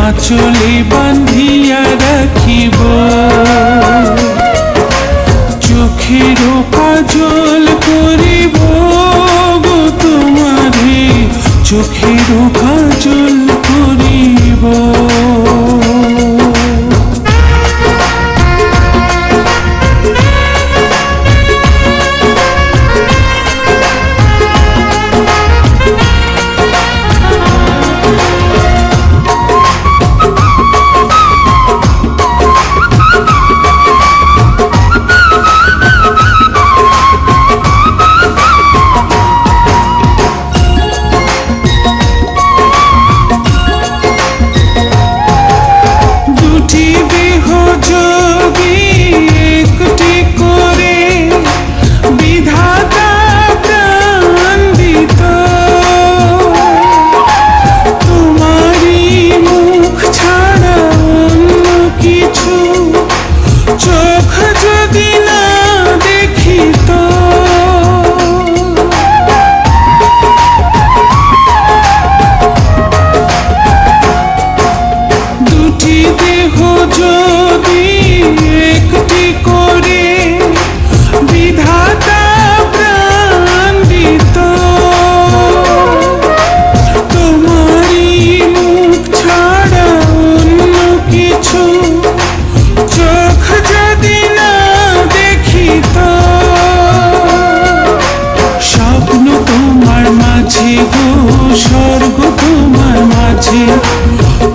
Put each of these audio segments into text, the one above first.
আঁচলে বান্ধিয়া রাখিব, চোখের কাজল করিব গো তোমারে, চোখের কাজল করিব। স্বর্গ তোমার মাঝে,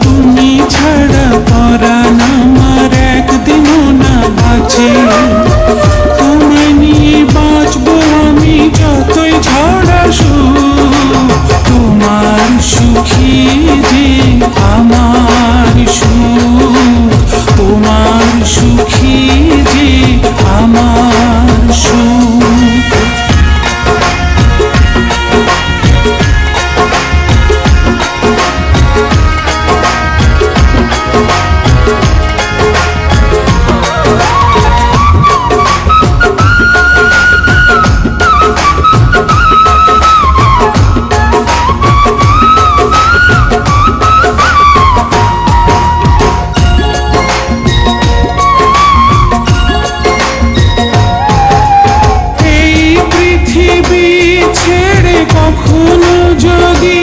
তুমি ছাড়া পরাণ আমার একদিনও না বাঁচে। তোমায় নিয়ে বাঁচবো আমি যতই ঝড় আসুক, তোমার সুখী যে আমার সুখ, তোমার সুখী যে আমার সুখ। কখনো যদি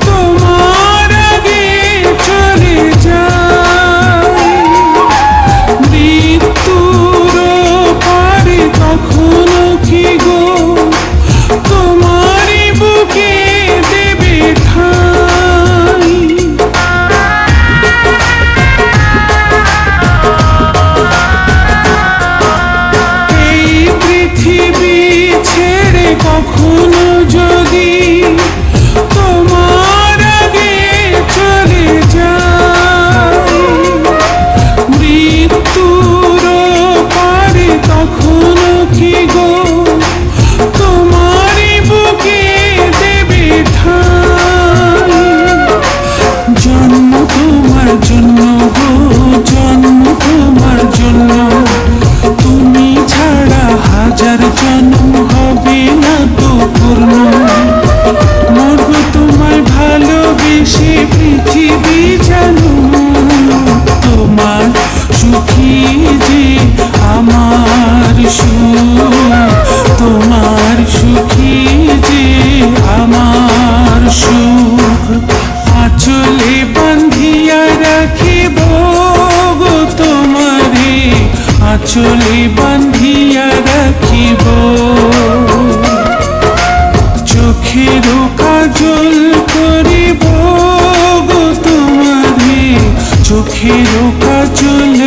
তোমার আগে চলে যায় মৃত্যুর পারে, কখনো কি গো তোমারই বুকে দেবে ঠাঁই। এই পৃথিবী ছেড়ে কখনো যদি তোমার আগে চলে যায় মৃত্যুর পারে, কখনো কি গো তোমারই বুকে দেবে ঠাঁই। জন্ম তোমার জন্য গো, জন্ম তোমার জন্য, তুমি ছাড়া হাজার জন্ম হবে না তো পূর্ণ। মরব তোমায় ভালোবেসে পৃথিবী জানো, তোমার সুখী যে আমার সুখ, তোমার সুখী যে আমার সুখ। আঁচলে বান্ধিয়া রাখিব গো তোমারে, আঁচলে বান্ধিয়া রাখিব, চোখের কাজল করিব গো তোমারে, চোখের কাজল